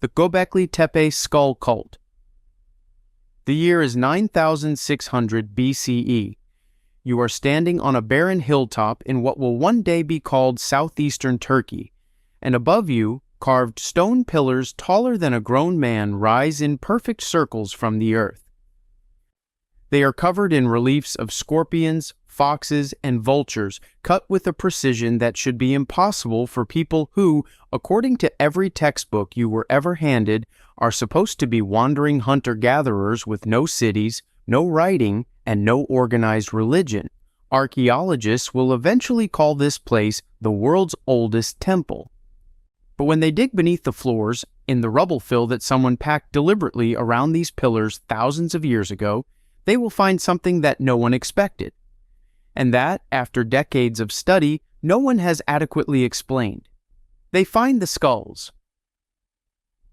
the Göbekli Tepe skull cult. The year is 9600 BCE. You are standing on a barren hilltop in what will one day be called southeastern Turkey, and above you, carved stone pillars taller than a grown man rise in perfect circles from the earth. They are covered in reliefs of scorpions, foxes, and vultures, cut with a precision that should be impossible for people who, according to every textbook you were ever handed, are supposed to be wandering hunter-gatherers with no cities, no writing, and no organized religion. Archaeologists will eventually call this place the world's oldest temple. But when they dig beneath the floors, in the rubble fill that someone packed deliberately around these pillars thousands of years ago, they will find something that no one expected, and that, after decades of study, no one has adequately explained. They find the skulls.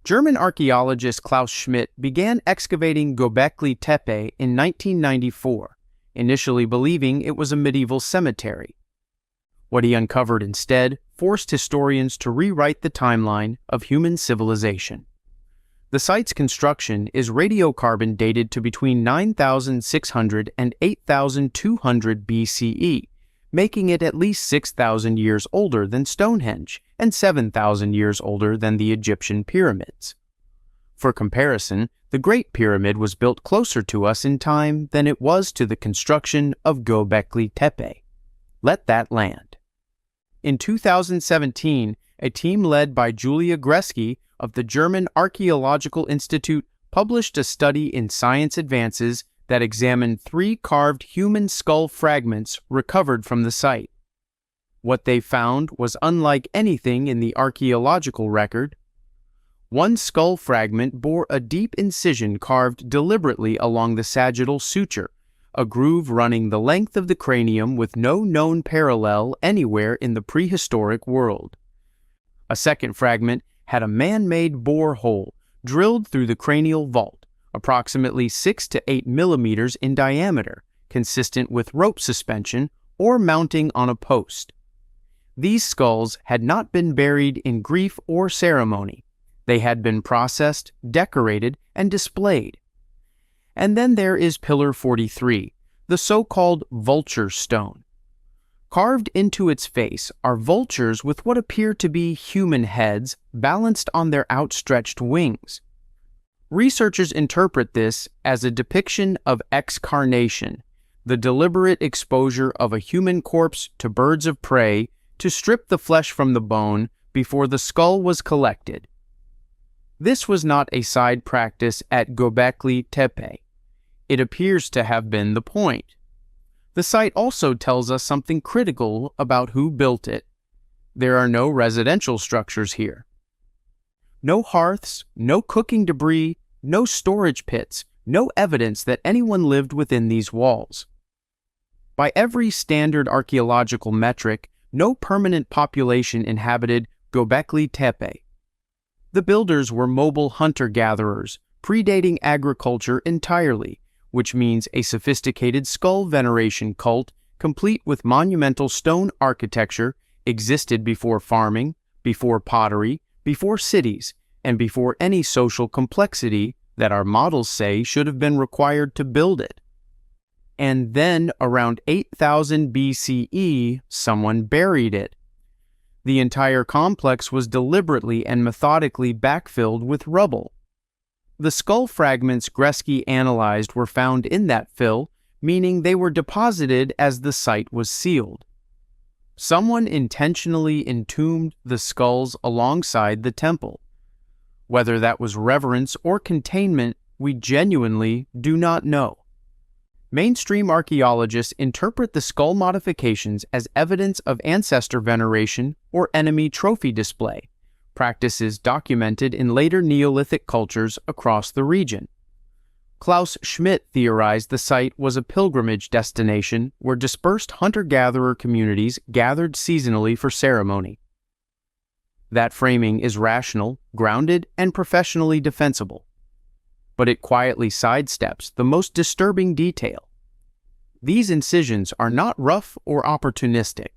German archaeologist Klaus Schmidt began excavating Göbekli Tepe in 1994, initially believing it was a medieval cemetery. What he uncovered instead forced historians to rewrite the timeline of human civilization. The site's construction is radiocarbon dated to between 9,600 and 8,200 BCE, making it at least 6,000 years older than Stonehenge and 7,000 years older than the Egyptian pyramids. For comparison, the Great Pyramid was built closer to us in time than it was to the construction of Göbekli Tepe. Let that land. In 2017, a team led by Julia Gresky of the German Archaeological Institute published a study in Science Advances that examined 3 carved human skull fragments recovered from the site. What they found was unlike anything in the archaeological record. One skull fragment bore a deep incision carved deliberately along the sagittal suture, a groove running the length of the cranium with no known parallel anywhere in the prehistoric world. A second fragment had a man-made bore hole drilled through the cranial vault, approximately 6 to 8 millimeters in diameter, consistent with rope suspension or mounting on a post. These skulls had not been buried in grief or ceremony. They had been processed, decorated, and displayed. And then there is Pillar 43, the so-called vulture stone. Carved into its face are vultures with what appear to be human heads balanced on their outstretched wings. Researchers interpret this as a depiction of excarnation, the deliberate exposure of a human corpse to birds of prey to strip the flesh from the bone before the skull was collected. This was not a side practice at Göbekli Tepe. It appears to have been the point. The site also tells us something critical about who built it. There are no residential structures here. No hearths, no cooking debris, no storage pits, no evidence that anyone lived within these walls. By every standard archaeological metric, no permanent population inhabited Göbekli Tepe. The builders were mobile hunter-gatherers, predating agriculture entirely, which means a sophisticated skull veneration cult, complete with monumental stone architecture, existed before farming, before pottery, before cities, and before any social complexity that our models say should have been required to build it. And then, around 8000 BCE, someone buried it. The entire complex was deliberately and methodically backfilled with rubble. The skull fragments Gresky analyzed were found in that fill, meaning they were deposited as the site was sealed. Someone intentionally entombed the skulls alongside the temple. Whether that was reverence or containment, we genuinely do not know. Mainstream archaeologists interpret the skull modifications as evidence of ancestor veneration or enemy trophy display, practices documented in later Neolithic cultures across the region. Klaus Schmidt theorized the site was a pilgrimage destination where dispersed hunter-gatherer communities gathered seasonally for ceremony. That framing is rational, grounded, and professionally defensible. But it quietly sidesteps the most disturbing detail. These incisions are not rough or opportunistic.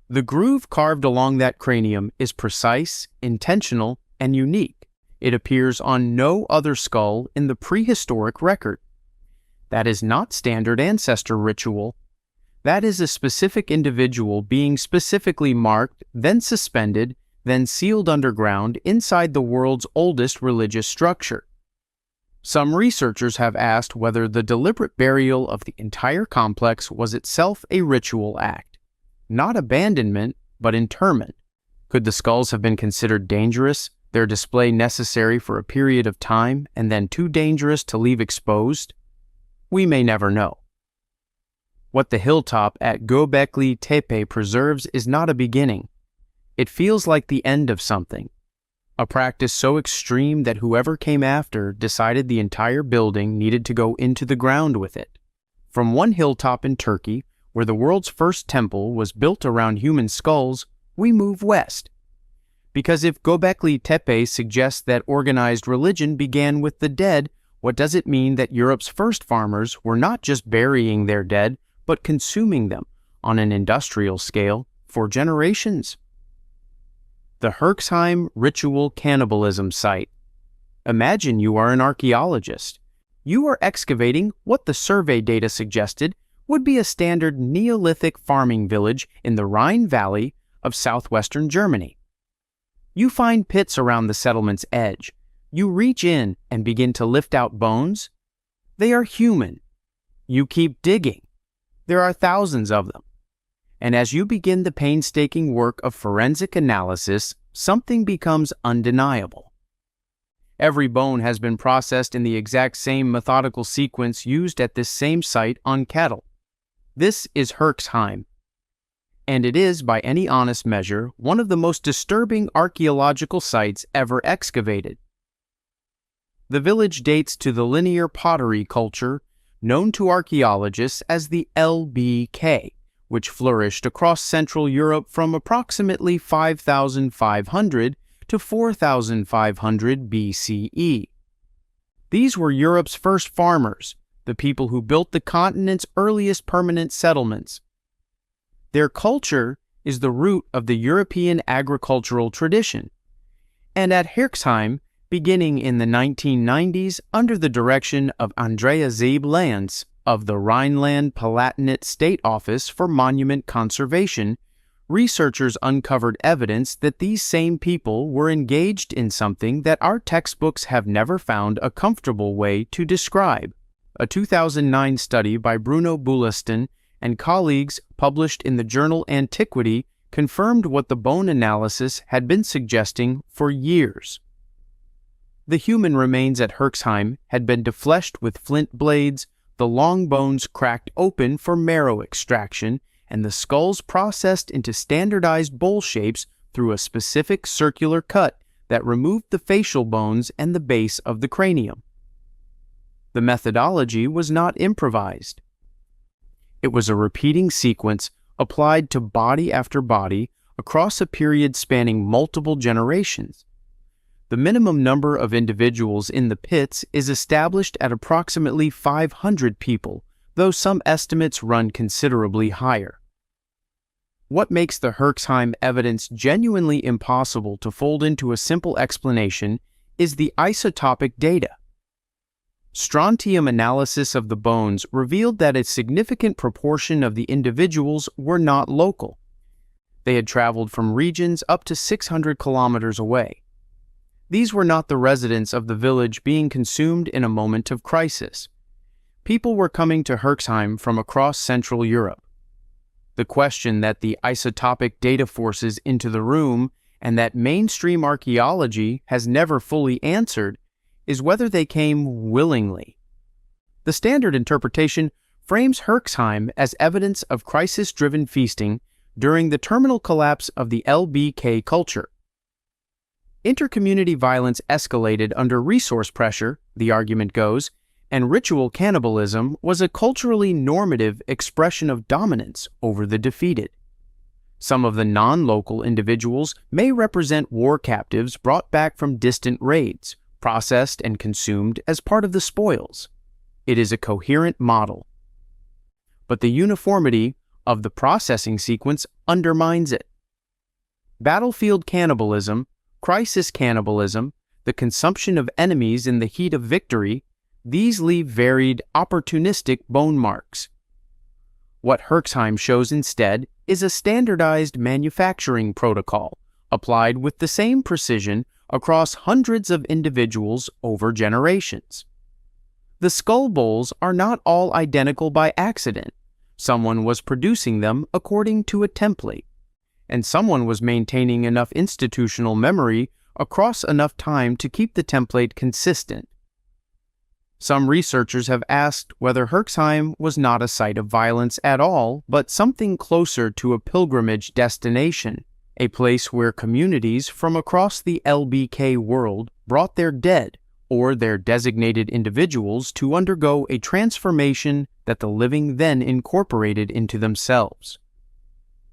The groove carved along that cranium is precise, intentional, and unique. It appears on no other skull in the prehistoric record. That is not standard ancestor ritual. That is a specific individual being specifically marked, then suspended, then sealed underground inside the world's oldest religious structure. Some researchers have asked whether the deliberate burial of the entire complex was itself a ritual act. Not abandonment, but interment. Could the skulls have been considered dangerous, their display necessary for a period of time, and then too dangerous to leave exposed? We may never know. What the hilltop at Göbekli Tepe preserves is not a beginning. It feels like the end of something. A practice so extreme that whoever came after decided the entire building needed to go into the ground with it. From one hilltop in Turkey, where the world's first temple was built around human skulls, we move west. Because if Göbekli Tepe suggests that organized religion began with the dead, what does it mean that Europe's first farmers were not just burying their dead, but consuming them, on an industrial scale, for generations? The Herxheim ritual cannibalism site. Imagine you are an archaeologist. You are excavating what the survey data suggested would be a standard Neolithic farming village in the Rhine Valley of southwestern Germany. You find pits around the settlement's edge. You reach in and begin to lift out bones. They are human. You keep digging. There are thousands of them. And as you begin the painstaking work of forensic analysis, something becomes undeniable. Every bone has been processed in the exact same methodical sequence used at this same site on cattle. This is Herxheim. And it is, by any honest measure, one of the most disturbing archaeological sites ever excavated. The village dates to the linear pottery culture, known to archaeologists as the LBK, which flourished across Central Europe from approximately 5,500 to 4,500 BCE. These were Europe's first farmers, the people who built the continent's earliest permanent settlements. Their culture is the root of the European agricultural tradition, and at Herxheim, beginning in the 1990s under the direction of Andreas Zeeb-Lanz of the Rhineland-Palatinate State Office for Monument Conservation, researchers uncovered evidence that these same people were engaged in something that our textbooks have never found a comfortable way to describe. A 2009 study by Bruno Bullaston and colleagues published in the journal Antiquity confirmed what the bone analysis had been suggesting for years. The human remains at Herxheim had been defleshed with flint blades, the long bones cracked open for marrow extraction, and the skulls processed into standardized bowl shapes through a specific circular cut that removed the facial bones and the base of the cranium. The methodology was not improvised. It was a repeating sequence applied to body after body across a period spanning multiple generations. The minimum number of individuals in the pits is established at approximately 500 people, though some estimates run considerably higher. What makes the Herxheim evidence genuinely impossible to fold into a simple explanation is the isotopic data. Strontium analysis of the bones revealed that a significant proportion of the individuals were not local. They had traveled from regions up to 600 kilometers away. These were not the residents of the village being consumed in a moment of crisis. People were coming to Herxheim from across Central Europe. The question that the isotopic data forces into the room and that mainstream archaeology has never fully answered is whether they came willingly. The standard interpretation frames Herxheim as evidence of crisis-driven feasting during the terminal collapse of the LBK culture. Intercommunity violence escalated under resource pressure, the argument goes, and ritual cannibalism was a culturally normative expression of dominance over the defeated. Some of the non-local individuals may represent war captives brought back from distant raids, processed and consumed as part of the spoils. It is a coherent model. But the uniformity of the processing sequence undermines it. Battlefield cannibalism, crisis cannibalism, the consumption of enemies in the heat of victory, these leave varied, opportunistic bone marks. What Herxheim shows instead is a standardized manufacturing protocol, applied with the same precision across hundreds of individuals over generations. The skull bowls are not all identical by accident. Someone was producing them according to a template, and someone was maintaining enough institutional memory across enough time to keep the template consistent. Some researchers have asked whether Herxheim was not a site of violence at all, but something closer to a pilgrimage destination, a place where communities from across the LBK world brought their dead or their designated individuals to undergo a transformation that the living then incorporated into themselves.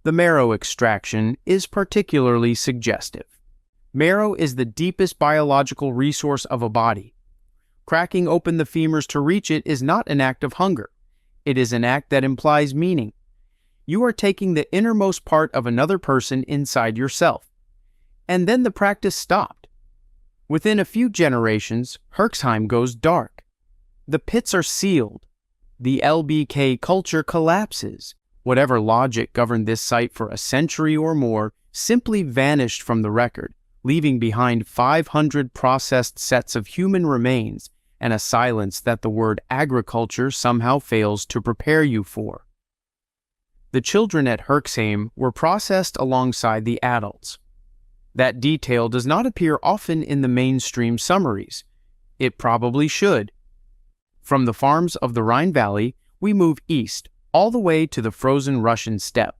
The marrow extraction is particularly suggestive. Marrow is the deepest biological resource of a body. Cracking open the femurs to reach it is not an act of hunger. It is an act that implies meaning. You are taking the innermost part of another person inside yourself. And then the practice stopped. Within a few generations, Herxheim goes dark. The pits are sealed. The LBK culture collapses. Whatever logic governed this site for a century or more simply vanished from the record, leaving behind 500 processed sets of human remains and a silence that the word agriculture somehow fails to prepare you for. The children at Herxheim were processed alongside the adults. That detail does not appear often in the mainstream summaries. It probably should. From the farms of the Rhine Valley, we move east, all the way to the frozen Russian steppe.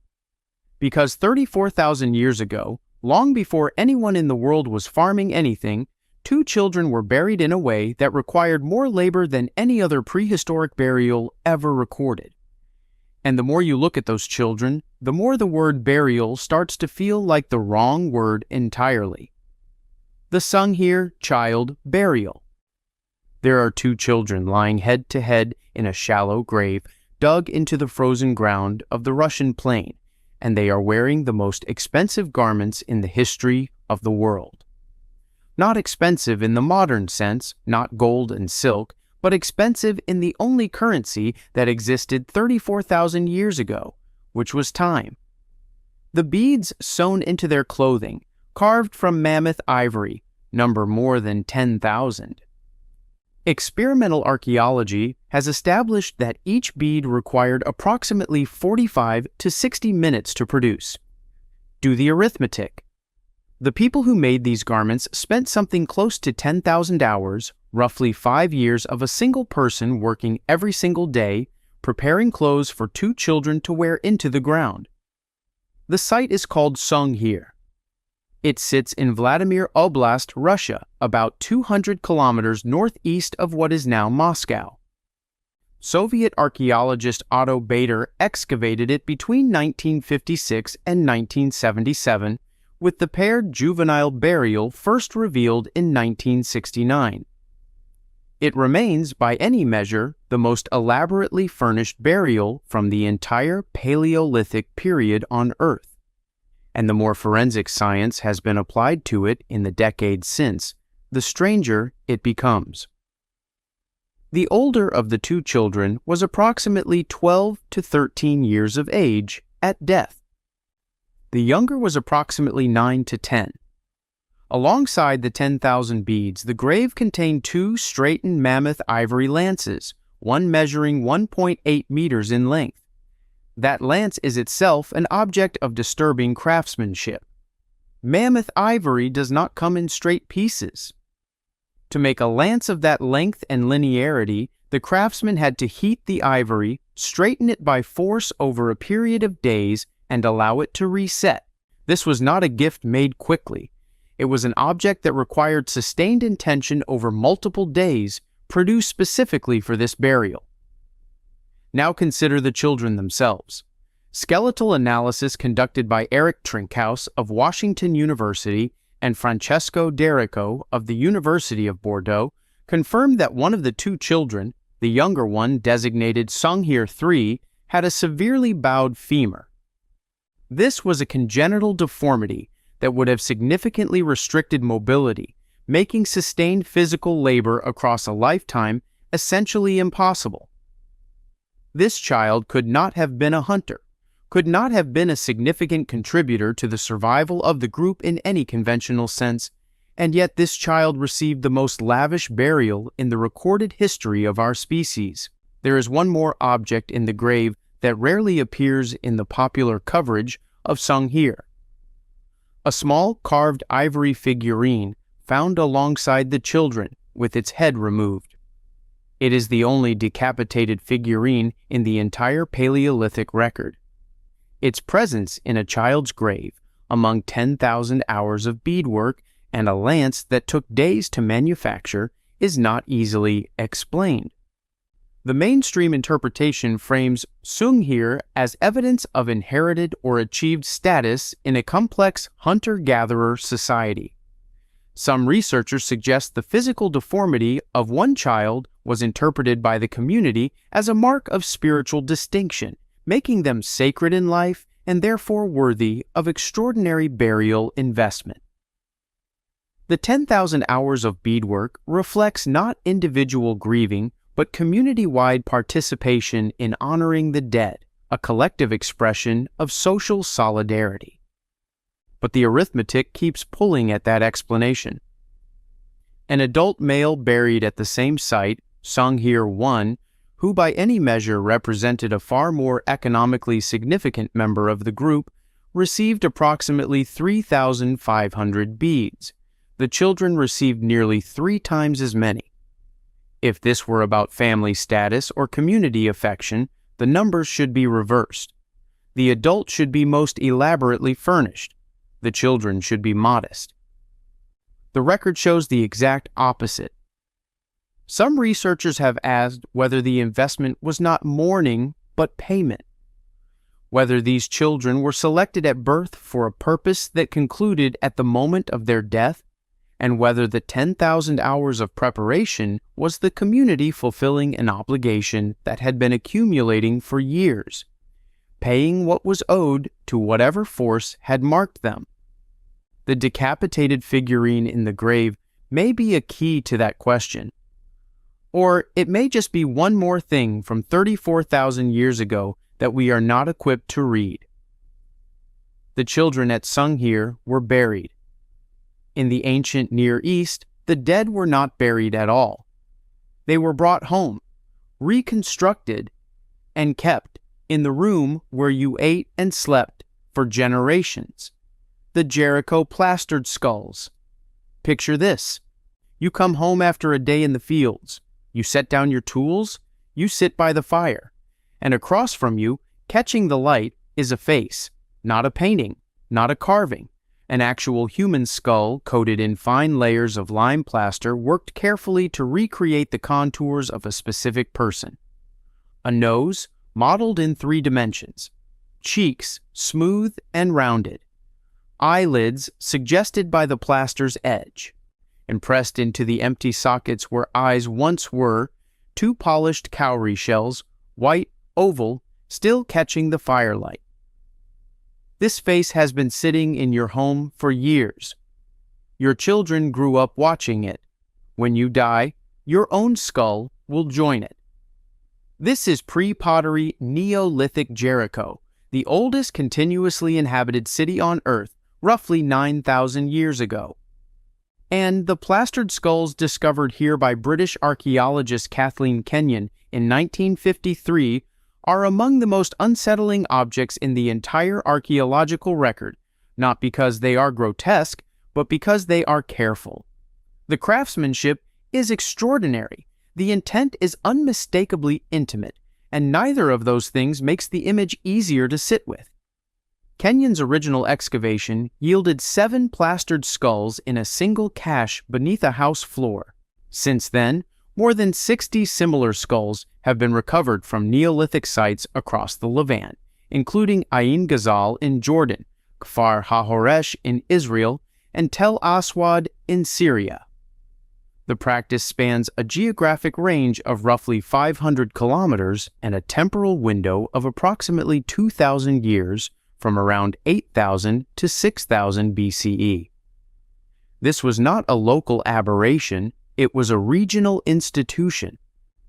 Because 34,000 years ago, long before anyone in the world was farming anything, 2 children were buried in a way that required more labor than any other prehistoric burial ever recorded. And the more you look at those children, the more the word burial starts to feel like the wrong word entirely. The Sunghir child burial. There are 2 children lying head to head in a shallow grave dug into the frozen ground of the Russian plain, and they are wearing the most expensive garments in the history of the world. Not expensive in the modern sense, not gold and silk, but expensive in the only currency that existed 34,000 years ago, which was time. The beads sewn into their clothing, carved from mammoth ivory, number more than 10,000. Experimental archaeology has established that each bead required approximately 45 to 60 minutes to produce. Do the arithmetic. The people who made these garments spent something close to 10,000 hours, roughly 5 years of a single person working every single day, preparing clothes for 2 children to wear into the ground. The site is called Sunghir. It sits in Vladimir Oblast, Russia, about 200 kilometers northeast of what is now Moscow. Soviet archaeologist Otto Bader excavated it between 1956 and 1977, with the paired juvenile burial first revealed in 1969. It remains, by any measure, the most elaborately furnished burial from the entire Paleolithic period on Earth. And the more forensic science has been applied to it in the decades since, the stranger it becomes. The older of the 2 children was approximately 12 to 13 years of age at death. The younger was approximately 9 to 10. Alongside the 10,000 beads, the grave contained 2 straightened mammoth ivory lances, one measuring 1.8 meters in length. That lance is itself an object of disturbing craftsmanship. Mammoth ivory does not come in straight pieces. To make a lance of that length and linearity, the craftsman had to heat the ivory, straighten it by force over a period of days, and allow it to reset. This was not a gift made quickly. It was an object that required sustained intention over multiple days, produced specifically for this burial. Now consider the children themselves. Skeletal analysis conducted by Eric Trinkhaus of Washington University and Francesco Jericho of the University of Bordeaux confirmed that one of the 2 children, the younger one designated Sunghir III, had a severely bowed femur. This was a congenital deformity that would have significantly restricted mobility, making sustained physical labor across a lifetime essentially impossible. This child could not have been a hunter, could not have been a significant contributor to the survival of the group in any conventional sense, and yet this child received the most lavish burial in the recorded history of our species. There is one more object in the grave that rarely appears in the popular coverage of Sunghir. A small carved ivory figurine found alongside the children with its head removed. It is the only decapitated figurine in the entire Paleolithic record. Its presence in a child's grave, among 10,000 hours of beadwork and a lance that took days to manufacture, is not easily explained. The mainstream interpretation frames Sunghir as evidence of inherited or achieved status in a complex hunter-gatherer society. Some researchers suggest the physical deformity of one child was interpreted by the community as a mark of spiritual distinction, making them sacred in life and therefore worthy of extraordinary burial investment. The 10,000 hours of beadwork reflects not individual grieving, but community-wide participation in honoring the dead, a collective expression of social solidarity. But the arithmetic keeps pulling at that explanation. An adult male buried at the same site, Sunghir I, who by any measure represented a far more economically significant member of the group, received approximately 3,500 beads. The children received nearly 3 times as many. If this were about family status or community affection, the numbers should be reversed. The adult should be most elaborately furnished. The children should be modest. The record shows the exact opposite. Some researchers have asked whether the investment was not mourning but payment, whether these children were selected at birth for a purpose that concluded at the moment of their death, and whether the 10,000 hours of preparation was the community fulfilling an obligation that had been accumulating for years, paying what was owed to whatever force had marked them. The decapitated figurine in the grave may be a key to that question. Or it may just be one more thing from 34,000 years ago that we are not equipped to read. The children at Sunghir were buried. In the ancient Near East, the dead were not buried at all. They were brought home, reconstructed, and kept in the room where you ate and slept for generations. The Jericho plastered skulls. Picture this. You come home after a day in the fields. You set down your tools. You sit by the fire. And across from you, catching the light, is a face, not a painting, not a carving. An actual human skull coated in fine layers of lime plaster worked carefully to recreate the contours of a specific person. A nose modeled in 3 dimensions. Cheeks smooth and rounded. Eyelids suggested by the plaster's edge. Impressed into the empty sockets where eyes once were, 2 polished cowrie shells, white, oval, still catching the firelight. This face has been sitting in your home for years. Your children grew up watching it. When you die, your own skull will join it. This is pre-pottery Neolithic Jericho, the oldest continuously inhabited city on Earth, roughly 9,000 years ago. And the plastered skulls discovered here by British archaeologist Kathleen Kenyon in 1953 are among the most unsettling objects in the entire archaeological record, not because they are grotesque, but because they are careful. The craftsmanship is extraordinary, the intent is unmistakably intimate, and neither of those things makes the image easier to sit with. Kenyon's original excavation yielded 7 plastered skulls in a single cache beneath a house floor. Since then, more than 60 similar skulls have been recovered from Neolithic sites across the Levant, including Ain Ghazal in Jordan, Kfar HaHoresh in Israel, and Tel Aswad in Syria. The practice spans a geographic range of roughly 500 kilometers and a temporal window of approximately 2,000 years from around 8,000 to 6,000 BCE. This was not a local aberration, it was a regional institution.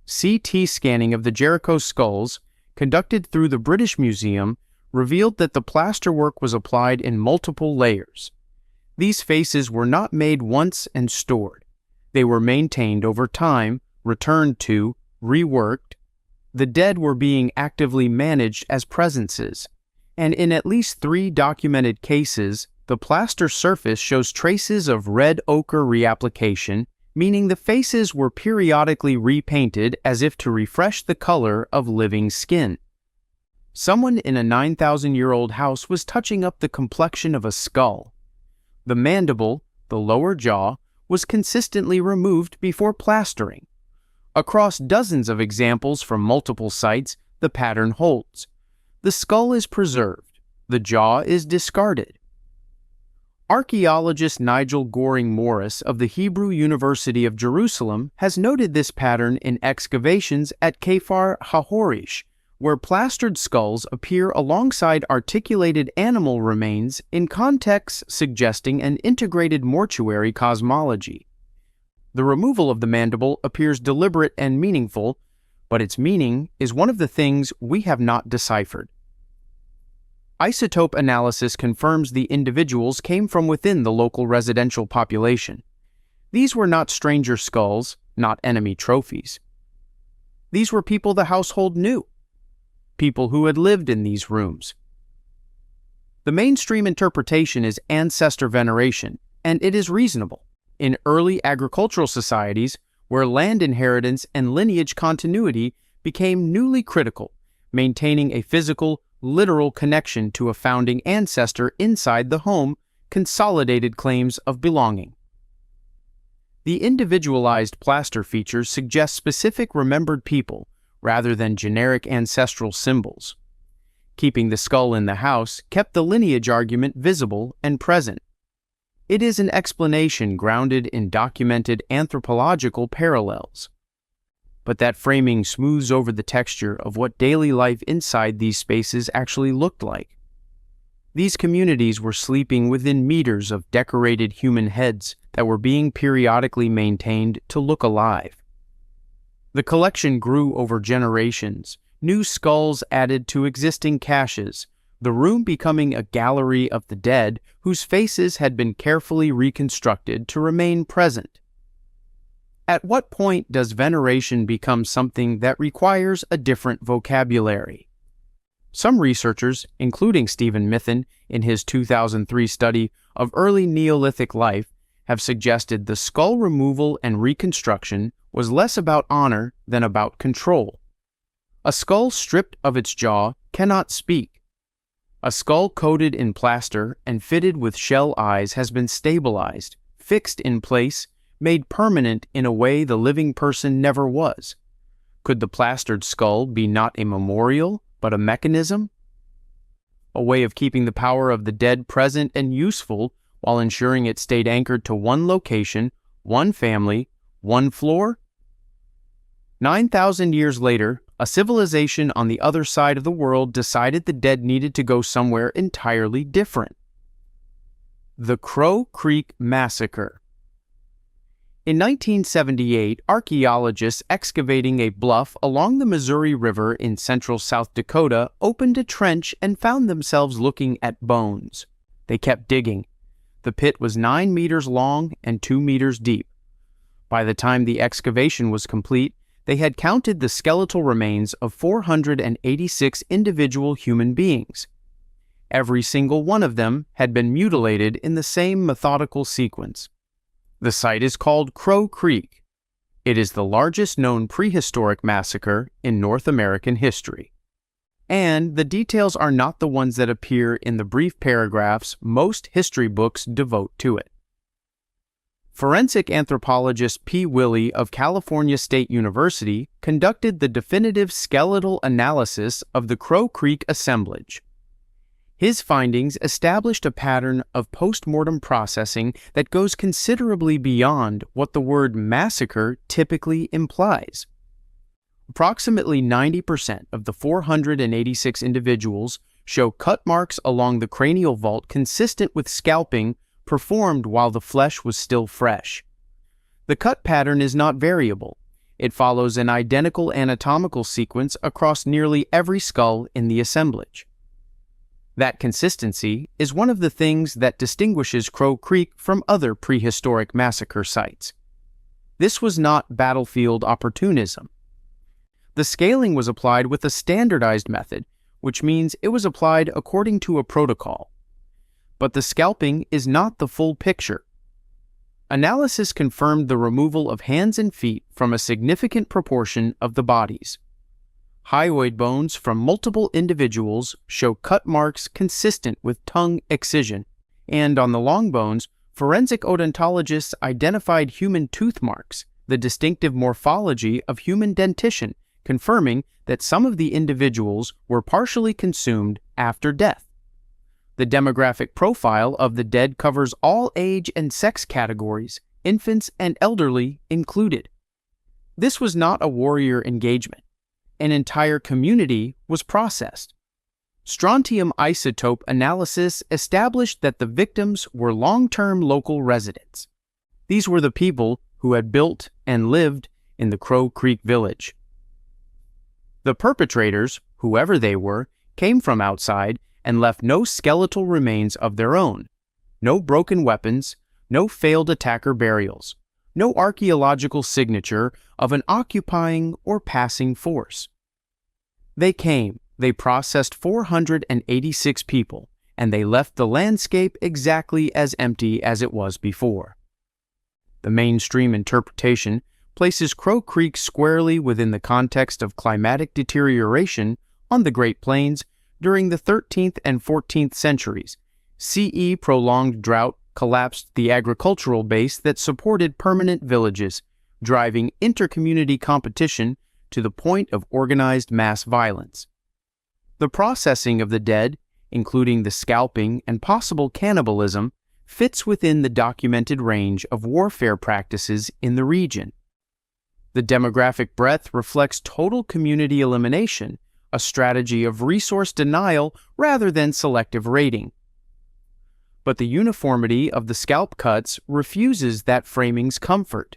CT scanning of the Jericho skulls, conducted through the British Museum, revealed that the plasterwork was applied in multiple layers. These faces were not made once and stored. They were maintained over time, returned to, reworked. The dead were being actively managed as presences, and in at least 3 documented cases, the plaster surface shows traces of red ochre reapplication, meaning the faces were periodically repainted as if to refresh the color of living skin. Someone in a 9,000-year-old house was touching up the complexion of a skull. The mandible, the lower jaw, was consistently removed before plastering. Across dozens of examples from multiple sites, the pattern holds. The skull is preserved. The jaw is discarded. Archaeologist Nigel Goring Morris of the Hebrew University of Jerusalem has noted this pattern in excavations at Kfar HaHorish, where plastered skulls appear alongside articulated animal remains in contexts suggesting an integrated mortuary cosmology. The removal of the mandible appears deliberate and meaningful, but its meaning is one of the things we have not deciphered. Isotope analysis confirms the individuals came from within the local residential population. These were not stranger skulls, not enemy trophies. These were people the household knew, people who had lived in these rooms. The mainstream interpretation is ancestor veneration, and it is reasonable. In early agricultural societies, where land inheritance and lineage continuity became newly critical, maintaining a physical, literal connection to a founding ancestor inside the home consolidated claims of belonging. The individualized plaster features suggest specific remembered people rather than generic ancestral symbols. Keeping the skull in the house kept the lineage argument visible and present. It is an explanation grounded in documented anthropological parallels. But that framing smooths over the texture of what daily life inside these spaces actually looked like. These communities were sleeping within meters of decorated human heads that were being periodically maintained to look alive. The collection grew over generations, new skulls added to existing caches, the room becoming a gallery of the dead whose faces had been carefully reconstructed to remain present. At what point does veneration become something that requires a different vocabulary? Some researchers, including Stephen Mithen in his 2003 study of early Neolithic life, have suggested the skull removal and reconstruction was less about honor than about control. A skull stripped of its jaw cannot speak. A skull coated in plaster and fitted with shell eyes has been stabilized, fixed in place, made permanent in a way the living person never was. Could the plastered skull be not a memorial, but a mechanism? A way of keeping the power of the dead present and useful while ensuring it stayed anchored to one location, one family, one floor? 9,000 years later, a civilization on the other side of the world decided the dead needed to go somewhere entirely different. The Crow Creek Massacre. In 1978, archaeologists excavating a bluff along the Missouri River in central South Dakota opened a trench and found themselves looking at bones. They kept digging. The pit was 9 meters long and 2 meters deep. By the time the excavation was complete, they had counted the skeletal remains of 486 individual human beings. Every single one of them had been mutilated in the same methodical sequence. The site is called Crow Creek. It is the largest known prehistoric massacre in North American history. And the details are not the ones that appear in the brief paragraphs most history books devote to it. Forensic anthropologist P. Willey of California State University conducted the definitive skeletal analysis of the Crow Creek assemblage. His findings established a pattern of post-mortem processing that goes considerably beyond what the word massacre typically implies. Approximately 90% of the 486 individuals show cut marks along the cranial vault consistent with scalping performed while the flesh was still fresh. The cut pattern is not variable. It follows an identical anatomical sequence across nearly every skull in the assemblage. That consistency is one of the things that distinguishes Crow Creek from other prehistoric massacre sites. This was not battlefield opportunism. The scaling was applied with a standardized method, which means it was applied according to a protocol. But the scalping is not the full picture. Analysis confirmed the removal of hands and feet from a significant proportion of the bodies. Hyoid bones from multiple individuals show cut marks consistent with tongue excision, and on the long bones, forensic odontologists identified human tooth marks, the distinctive morphology of human dentition, confirming that some of the individuals were partially consumed after death. The demographic profile of the dead covers all age and sex categories, infants and elderly included. This was not a warrior engagement. An entire community was processed. Strontium isotope analysis established that the victims were long-term local residents. These were the people who had built and lived in the Crow Creek village. The perpetrators, whoever they were, came from outside and left no skeletal remains of their own, no broken weapons, no failed attacker burials, no archaeological signature of an occupying or passing force. They came, they processed 486 people, and they left the landscape exactly as empty as it was before. The mainstream interpretation places Crow Creek squarely within the context of climatic deterioration on the Great Plains during the 13th and 14th centuries. CE prolonged drought collapsed the agricultural base that supported permanent villages, driving intercommunity competition to the point of organized mass violence. The processing of the dead, including the scalping and possible cannibalism, fits within the documented range of warfare practices in the region. The demographic breadth reflects total community elimination, a strategy of resource denial rather than selective raiding. But the uniformity of the scalp cuts refuses that framing's comfort.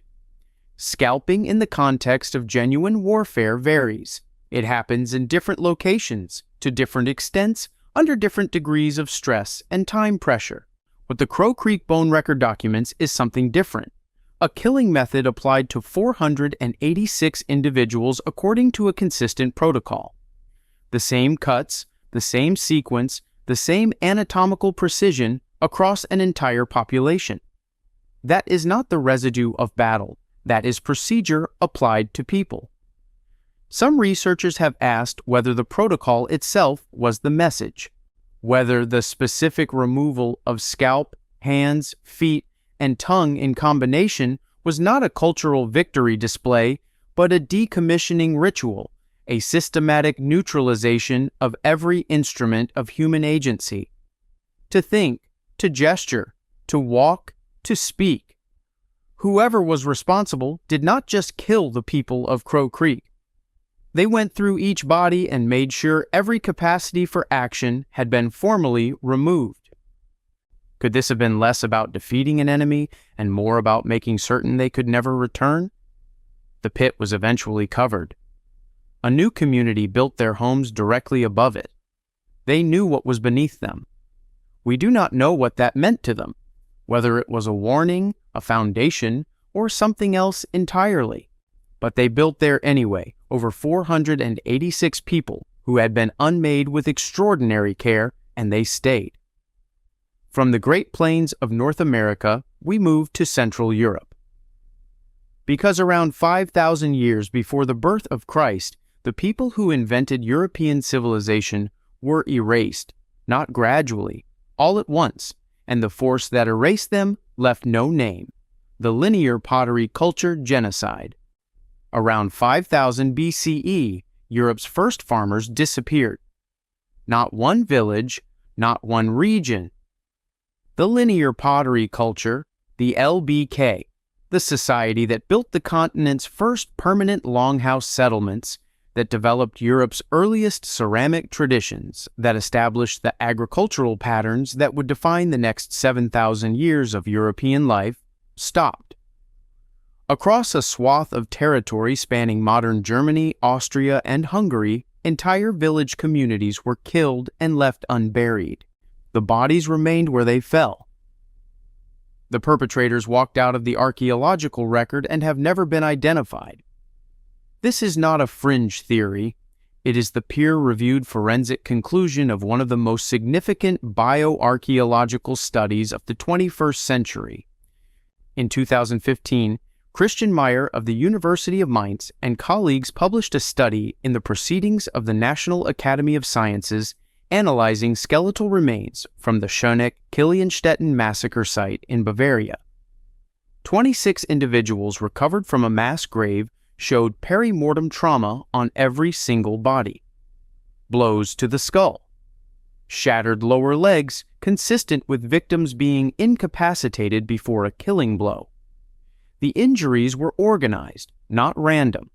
Scalping in the context of genuine warfare varies. It happens in different locations, to different extents, under different degrees of stress and time pressure. What the Crow Creek Bone Record documents is something different. A killing method applied to 486 individuals according to a consistent protocol. The same cuts, the same sequence, the same anatomical precision across an entire population. That is not the residue of battle. That is procedure applied to people. Some researchers have asked whether the protocol itself was the message, whether the specific removal of scalp, hands, feet, and tongue in combination was not a cultural victory display, but a decommissioning ritual, a systematic neutralization of every instrument of human agency. To think, to gesture, to walk, to speak. Whoever was responsible did not just kill the people of Crow Creek. They went through each body and made sure every capacity for action had been formally removed. Could this have been less about defeating an enemy and more about making certain they could never return? The pit was eventually covered. A new community built their homes directly above it. They knew what was beneath them. We do not know what that meant to them, whether it was a warning, a foundation, or something else entirely. But they built there anyway, over 486 people who had been unmade with extraordinary care, and they stayed. From the Great Plains of North America, we moved to Central Europe. Because around 5,000 years before the birth of Christ, the people who invented European civilization were erased, not gradually, all at once, and the force that erased them left no name: the linear pottery culture genocide. Around 5000 BCE, Europe's first farmers disappeared. Not one village, not one region. The linear pottery culture, the LBK, the society that built the continent's first permanent longhouse settlements, that developed Europe's earliest ceramic traditions that established the agricultural patterns that would define the next 7,000 years of European life, stopped. Across a swath of territory spanning modern Germany, Austria, and Hungary, entire village communities were killed and left unburied. The bodies remained where they fell. The perpetrators walked out of the archaeological record and have never been identified. This is not a fringe theory. It is the peer-reviewed forensic conclusion of one of the most significant bioarchaeological studies of the 21st century. In 2015, Christian Meyer of the University of Mainz and colleagues published a study in the Proceedings of the National Academy of Sciences analyzing skeletal remains from the Schöneck-Kilienstetten massacre site in Bavaria. 26 individuals recovered from a mass grave showed perimortem trauma on every single body. Blows to the skull. Shattered lower legs consistent with victims being incapacitated before a killing blow. The injuries were organized, not random.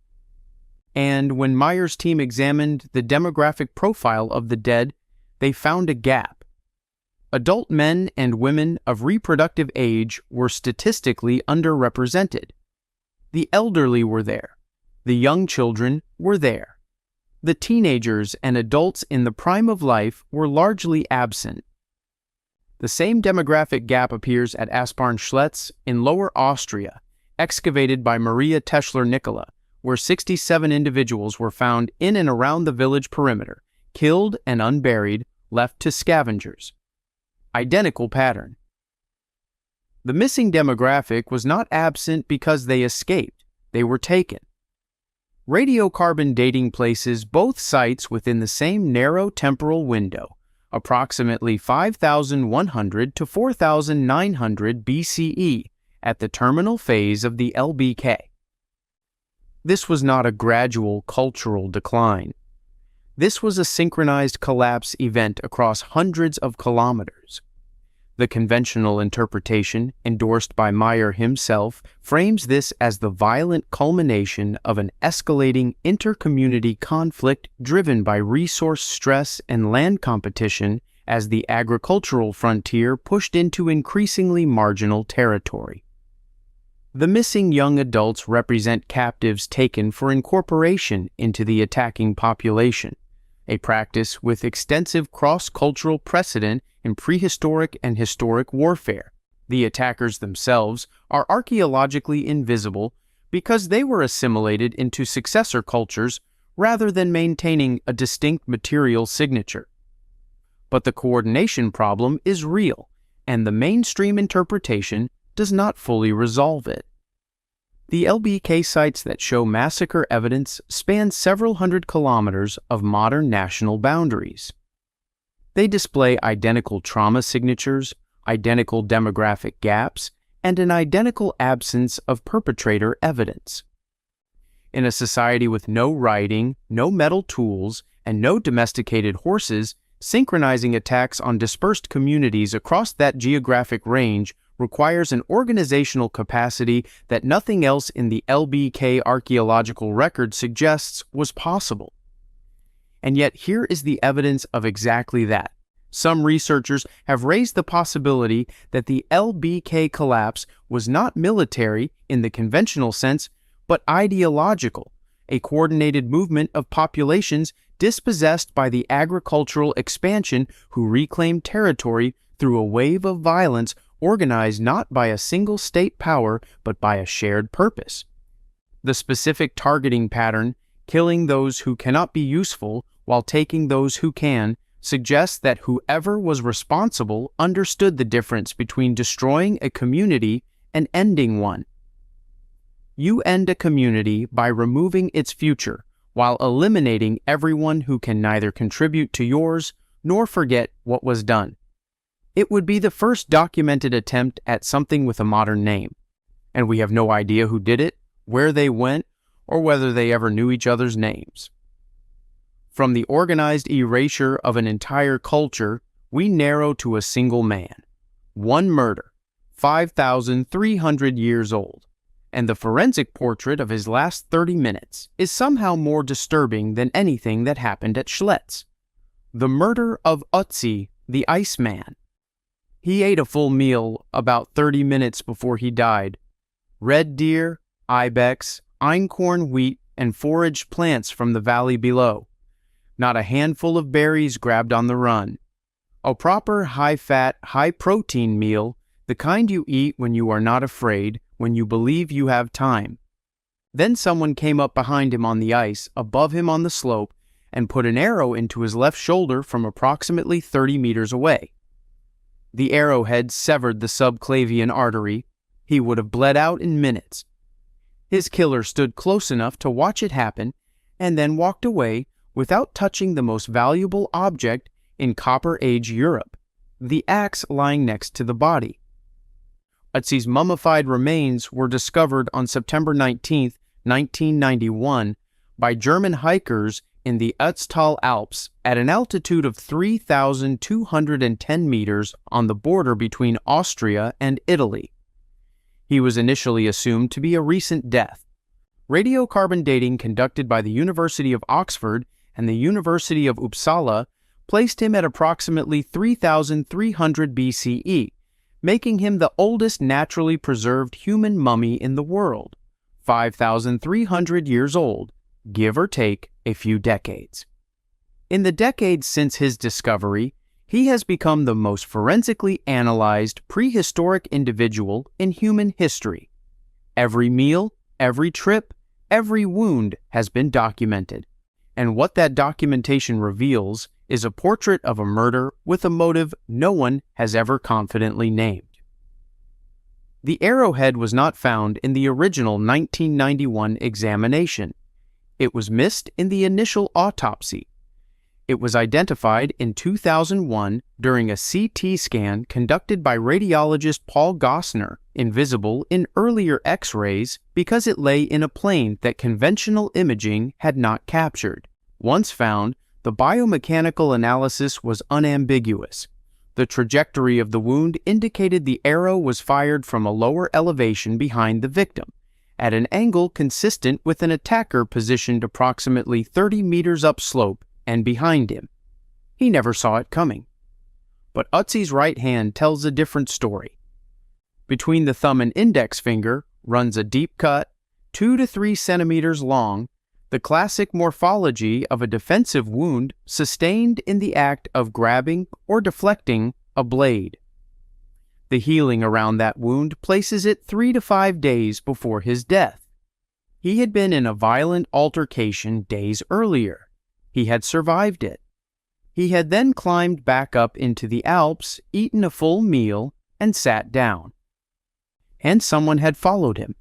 And when Meyer's team examined the demographic profile of the dead, they found a gap. Adult men and women of reproductive age were statistically underrepresented. The elderly were there. The young children were there. The teenagers and adults in the prime of life were largely absent. The same demographic gap appears at Aspern-Schletz in Lower Austria, excavated by Maria Teschler-Nicola, where 67 individuals were found in and around the village perimeter, killed and unburied, left to scavengers. Identical pattern. The missing demographic was not absent because they escaped. They were taken. Radiocarbon dating places both sites within the same narrow temporal window, approximately 5,100 to 4,900 BCE, at the terminal phase of the LBK. This was not a gradual cultural decline. This was a synchronized collapse event across hundreds of kilometers. The conventional interpretation, endorsed by Meyer himself, frames this as the violent culmination of an escalating inter-community conflict driven by resource stress and land competition as the agricultural frontier pushed into increasingly marginal territory. The missing young adults represent captives taken for incorporation into the attacking population, a practice with extensive cross-cultural precedent in prehistoric and historic warfare. The attackers themselves are archaeologically invisible because they were assimilated into successor cultures rather than maintaining a distinct material signature. But the coordination problem is real, and the mainstream interpretation does not fully resolve it. The LBK sites that show massacre evidence span several hundred kilometers of modern national boundaries. They display identical trauma signatures, identical demographic gaps, and an identical absence of perpetrator evidence. In a society with no writing, no metal tools, and no domesticated horses, synchronizing attacks on dispersed communities across that geographic range requires an organizational capacity that nothing else in the LBK archaeological record suggests was possible. And yet here is the evidence of exactly that. Some researchers have raised the possibility that the LBK collapse was not military in the conventional sense, but ideological, a coordinated movement of populations dispossessed by the agricultural expansion who reclaimed territory through a wave of violence organized not by a single state power but by a shared purpose. The specific targeting pattern, killing those who cannot be useful while taking those who can, suggests that whoever was responsible understood the difference between destroying a community and ending one. You end a community by removing its future while eliminating everyone who can neither contribute to yours nor forget what was done. It would be the first documented attempt at something with a modern name, and we have no idea who did it, where they went, or whether they ever knew each other's names. From the organized erasure of an entire culture, we narrow to a single man. One murder, 5,300 years old. and the forensic portrait of his last 30 minutes is somehow more disturbing than anything that happened at Schlitz. The murder of Ötzi the Iceman. He ate a full meal about 30 minutes before he died. Red deer, ibex, einkorn wheat, and foraged plants from the valley below. Not a handful of berries grabbed on the run. A proper high-fat, high-protein meal, the kind you eat when you are not afraid, when you believe you have time. Then someone came up behind him on the ice, above him on the slope, and put an arrow into his left shoulder from approximately 30 meters away. The arrowhead severed the subclavian artery. He would have bled out in minutes. His killer stood close enough to watch it happen, and then walked away without touching the most valuable object in Copper Age Europe, the axe lying next to the body. Ötzi's mummified remains were discovered on September 19, 1991, by German hikers in the Ötztal Alps at an altitude of 3,210 meters on the border between Austria and Italy. He was initially assumed to be a recent death. Radiocarbon dating conducted by the University of Oxford and the University of Uppsala placed him at approximately 3,300 BCE, making him the oldest naturally preserved human mummy in the world, 5,300 years old, give or take a few decades. In the decades since his discovery, he has become the most forensically analyzed prehistoric individual in human history. Every meal, every trip, every wound has been documented, and what that documentation reveals is a portrait of a murder with a motive no one has ever confidently named. The arrowhead was not found in the original 1991 examination. It was missed in the initial autopsy. It was identified in 2001 during a CT scan conducted by radiologist Paul Gossner, invisible in earlier X-rays because it lay in a plane that conventional imaging had not captured. Once found, the biomechanical analysis was unambiguous. The trajectory of the wound indicated the arrow was fired from a lower elevation behind the victim, at an angle consistent with an attacker positioned approximately 30 meters upslope and behind him. He never saw it coming. But Ötzi's right hand tells a different story. Between the thumb and index finger runs a deep cut, 2 to 3 centimeters long, the classic morphology of a defensive wound sustained in the act of grabbing or deflecting a blade. The healing around that wound places it 3 to 5 days before his death. He had been in a violent altercation days earlier. He had survived it. He had then climbed back up into the Alps, eaten a full meal, and sat down. And someone had followed him.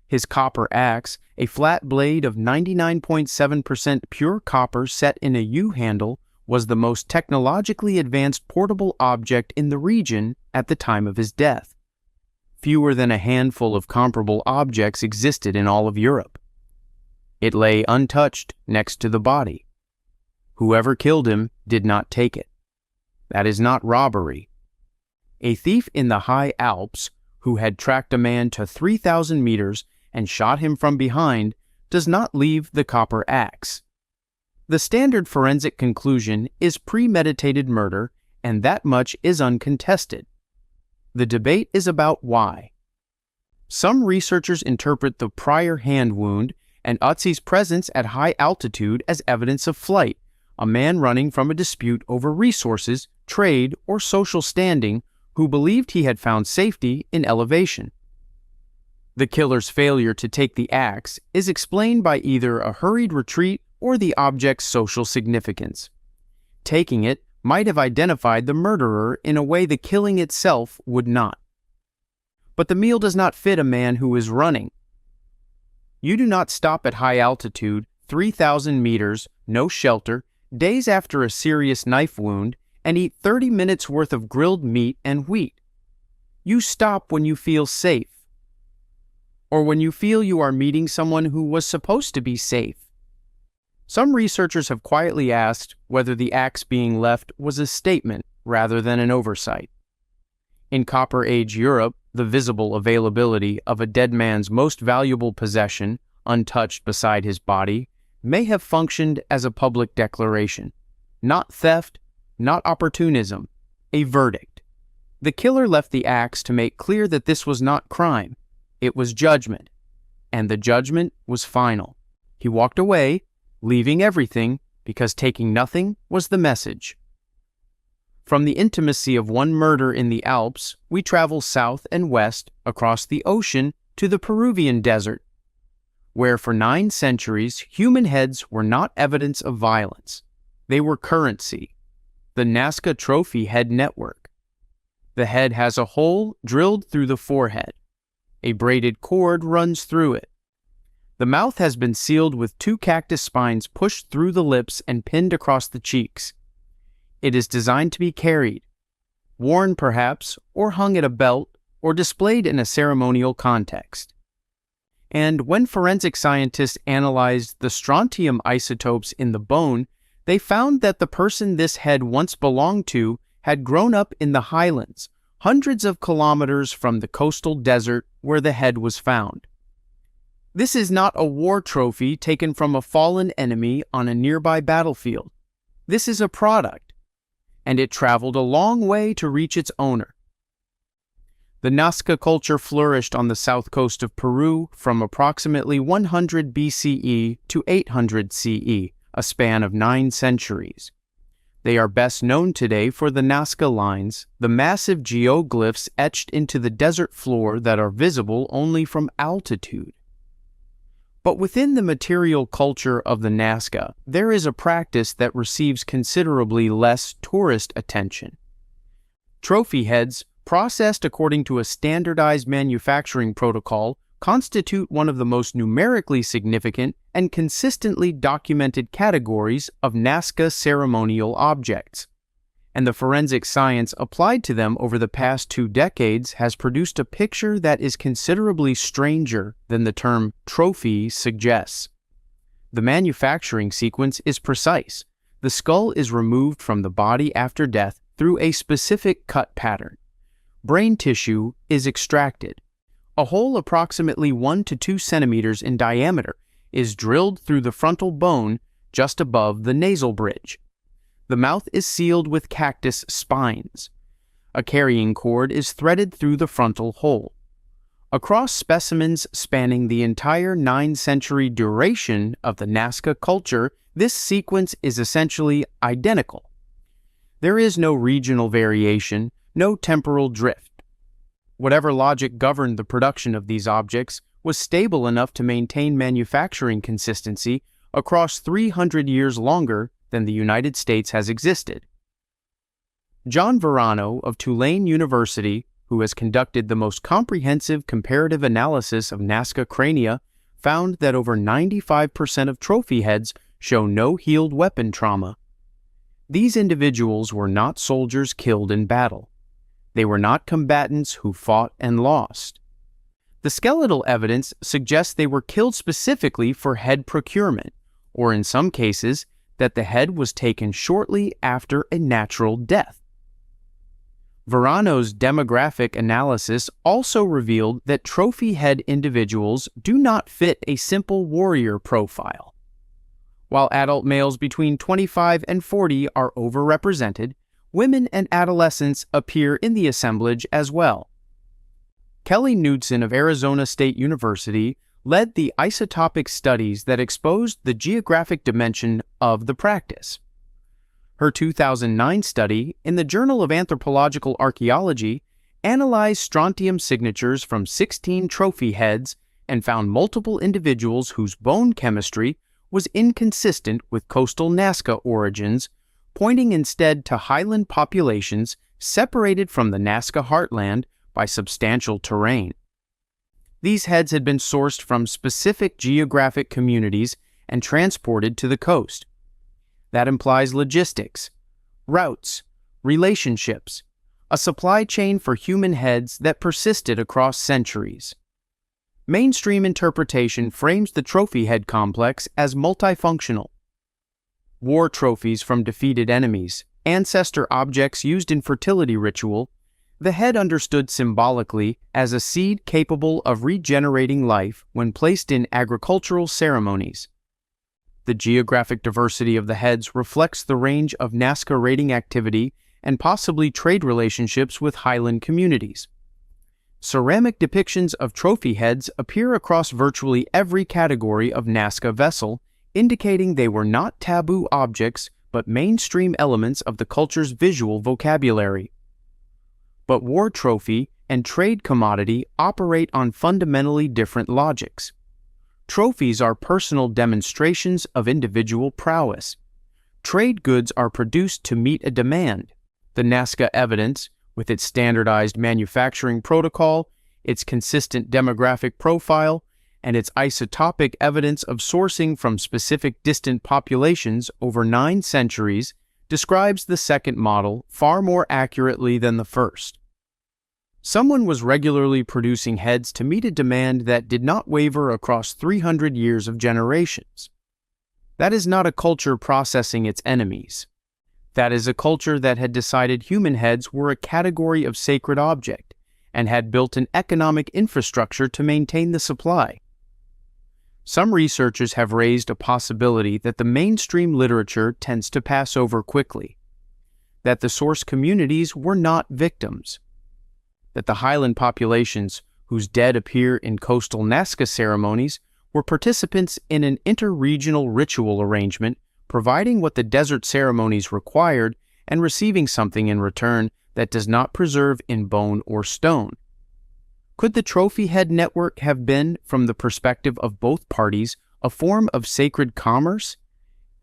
His copper axe, a flat blade of 99.7% pure copper set in a U-handle, was the most technologically advanced portable object in the region at the time of his death. Fewer than a handful of comparable objects existed in all of Europe. It lay untouched next to the body. Whoever killed him did not take it. That is not robbery. A thief in the high Alps, who had tracked a man to 3,000 meters and shot him from behind, does not leave the copper axe. The standard forensic conclusion is premeditated murder, and that much is uncontested. The debate is about why. Some researchers interpret the prior hand wound and Ötzi's presence at high altitude as evidence of flight, a man running from a dispute over resources, trade, or social standing who believed he had found safety in elevation. The killer's failure to take the axe is explained by either a hurried retreat or the object's social significance. Taking it might have identified the murderer in a way the killing itself would not. But the meal does not fit a man who is running. You do not stop at high altitude, 3,000 meters, no shelter, days after a serious knife wound, and eat 30 minutes worth of grilled meat and wheat. You stop when you feel safe, or when you feel you are meeting someone who was supposed to be safe. Some researchers have quietly asked whether the axe being left was a statement rather than an oversight. In Copper Age Europe, the visible availability of a dead man's most valuable possession, untouched beside his body, may have functioned as a public declaration. Not theft, not opportunism, a verdict. The killer left the axe to make clear that this was not crime, it was judgment, and the judgment was final. He walked away, leaving everything, because taking nothing was the message. From the intimacy of one murder in the Alps, we travel south and west across the ocean to the Peruvian desert, where for 9 centuries human heads were not evidence of violence. They were currency. The Nazca Trophy Head Network. The head has a hole drilled through the forehead. A braided cord runs through it. The mouth has been sealed with 2 cactus spines pushed through the lips and pinned across the cheeks. It is designed to be carried, worn perhaps, or hung at a belt, or displayed in a ceremonial context. And when forensic scientists analyzed the strontium isotopes in the bone, they found that the person this head once belonged to had grown up in the highlands, hundreds of kilometers from the coastal desert where the head was found. This is not a war trophy taken from a fallen enemy on a nearby battlefield. This is a product, and it traveled a long way to reach its owner. The Nazca culture flourished on the south coast of Peru from approximately 100 BCE to 800 CE, a span of 9 centuries. They are best known today for the Nazca lines, the massive geoglyphs etched into the desert floor that are visible only from altitude. But within the material culture of the Nazca, there is a practice that receives considerably less tourist attention. Trophy heads, processed according to a standardized manufacturing protocol, constitute one of the most numerically significant and consistently documented categories of Nazca ceremonial objects. And the forensic science applied to them over the past 2 decades has produced a picture that is considerably stranger than the term trophy suggests. The manufacturing sequence is precise. The skull is removed from the body after death through a specific cut pattern. Brain tissue is extracted. A hole approximately 1 to 2 centimeters in diameter is drilled through the frontal bone just above the nasal bridge. The mouth is sealed with cactus spines. A carrying cord is threaded through the frontal hole. Across specimens spanning the entire 9-century duration of the Nazca culture, this sequence is essentially identical. There is no regional variation, no temporal drift. Whatever logic governed the production of these objects was stable enough to maintain manufacturing consistency across 300 years longer than the United States has existed. John Verano of Tulane University, who has conducted the most comprehensive comparative analysis of Nazca crania, found that over 95% of trophy heads show no healed weapon trauma. These individuals were not soldiers killed in battle. They were not combatants who fought and lost. The skeletal evidence suggests they were killed specifically for head procurement, or in some cases, that the head was taken shortly after a natural death. Verano's demographic analysis also revealed that trophy head individuals do not fit a simple warrior profile. While adult males between 25 and 40 are overrepresented, women and adolescents appear in the assemblage as well. Kelly Knudsen of Arizona State University led the isotopic studies that exposed the geographic dimension of the practice. Her 2009 study in the Journal of Anthropological Archaeology analyzed strontium signatures from 16 trophy heads and found multiple individuals whose bone chemistry was inconsistent with coastal Nazca origins, pointing instead to highland populations separated from the Nazca heartland by substantial terrain. These heads had been sourced from specific geographic communities and transported to the coast. That implies logistics, routes, relationships, a supply chain for human heads that persisted across centuries. Mainstream interpretation frames the trophy head complex as multifunctional. War trophies from defeated enemies, ancestor objects used in fertility ritual, The head understood symbolically as a seed capable of regenerating life when placed in agricultural ceremonies. The geographic diversity of the heads reflects the range of Nazca raiding activity and possibly trade relationships with highland communities. Ceramic depictions of trophy heads appear across virtually every category of Nazca vessel, indicating they were not taboo objects but mainstream elements of the culture's visual vocabulary. But war trophy and trade commodity operate on fundamentally different logics. Trophies are personal demonstrations of individual prowess. Trade goods are produced to meet a demand. The Nazca evidence, with its standardized manufacturing protocol, its consistent demographic profile, and its isotopic evidence of sourcing from specific distant populations over 9 centuries, describes the second model far more accurately than the first. Someone was regularly producing heads to meet a demand that did not waver across 300 years of generations. That is not a culture processing its enemies. That is a culture that had decided human heads were a category of sacred object and had built an economic infrastructure to maintain the supply. Some researchers have raised a possibility that the mainstream literature tends to pass over quickly, that the source communities were not victims, that the highland populations whose dead appear in coastal Nazca ceremonies were participants in an interregional ritual arrangement, providing what the desert ceremonies required and receiving something in return that does not preserve in bone or stone. Could the trophy head network have been, from the perspective of both parties, a form of sacred commerce?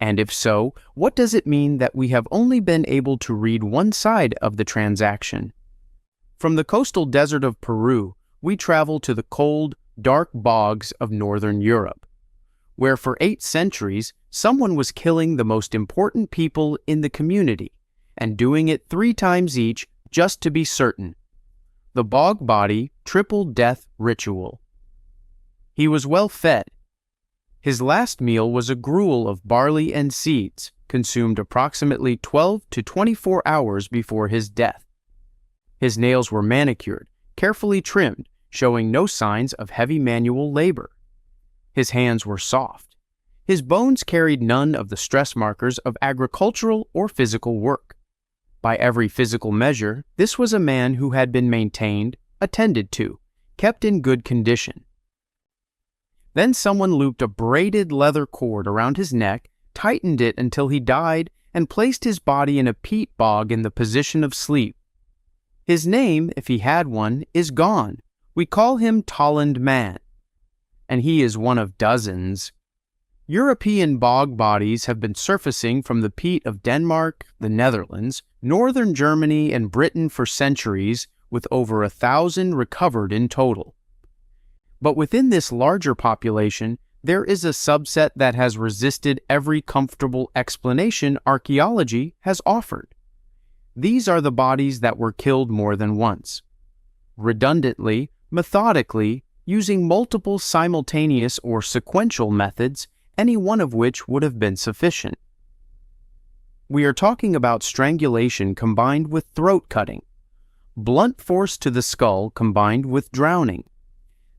And if so, what does it mean that we have only been able to read one side of the transaction? From the coastal desert of Peru, we travel to the cold, dark bogs of northern Europe, where for 8 centuries someone was killing the most important people in the community and doing it 3 times each just to be certain. The bog body triple death ritual. He was well fed. His last meal was a gruel of barley and seeds, consumed approximately 12 to 24 hours before his death. His nails were manicured, carefully trimmed, showing no signs of heavy manual labor. His hands were soft. His bones carried none of the stress markers of agricultural or physical work. By every physical measure, this was a man who had been maintained, attended to, kept in good condition. Then someone looped a braided leather cord around his neck, tightened it until he died, and placed his body in a peat bog in the position of sleep. His name, if he had one, is gone. We call him Tolland Man, and he is one of dozens. European bog bodies have been surfacing from the peat of Denmark, the Netherlands, northern Germany, and Britain for centuries, with over 1,000 recovered in total. But within this larger population, there is a subset that has resisted every comfortable explanation archaeology has offered. These are the bodies that were killed more than once, redundantly, methodically, using multiple simultaneous or sequential methods, any one of which would have been sufficient. We are talking about strangulation combined with throat cutting, blunt force to the skull combined with drowning,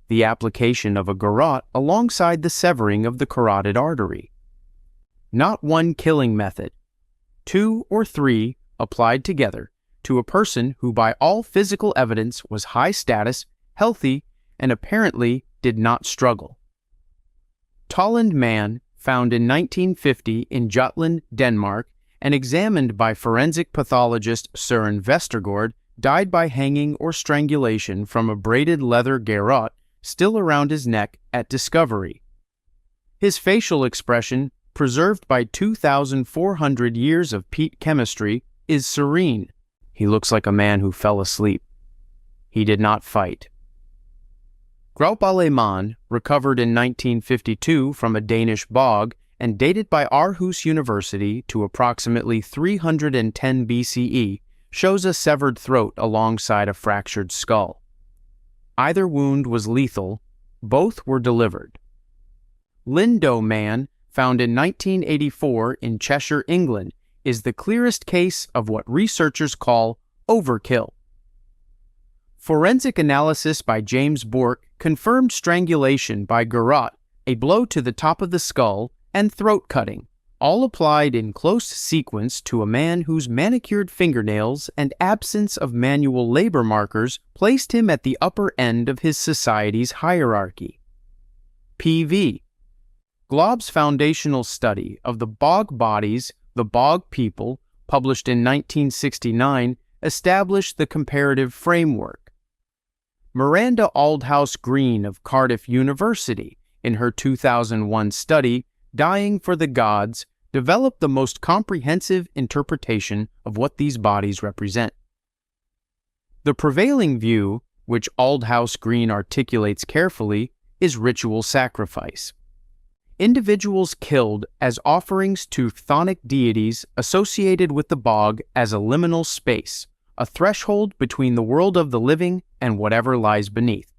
the application of a garrote alongside the severing of the carotid artery. Not one killing method, 2 or 3 applied together to a person who by all physical evidence was high status, healthy, and apparently did not struggle. Tolland Man, found in 1950 in Jutland, Denmark, and examined by forensic pathologist Søren Vestergaard, died by hanging or strangulation from a braided leather garrote still around his neck at discovery. His facial expression, preserved by 2,400 years of peat chemistry, is serene. He looks like a man who fell asleep. He did not fight. Groupalleman, recovered in 1952 from a Danish bog and dated by Aarhus University to approximately 310 BCE, shows a severed throat alongside a fractured skull. Either wound was lethal. Both were delivered. Lindo Man, found in 1984 in Cheshire, England, is the clearest case of what researchers call overkill. Forensic analysis by James Bourke confirmed strangulation by garrote, a blow to the top of the skull, and throat cutting, all applied in close sequence to a man whose manicured fingernails and absence of manual labor markers placed him at the upper end of his society's hierarchy. P.V. Glob's foundational study of the bog bodies, the Bog People, published in 1969, established the comparative framework. Miranda Aldhouse Green of Cardiff University, in her 2001 study, Dying for the Gods, developed the most comprehensive interpretation of what these bodies represent. The prevailing view, which Aldhouse Green articulates carefully, is ritual sacrifice. Individuals killed as offerings to chthonic deities associated with the bog as a liminal space, a threshold between the world of the living and whatever lies beneath.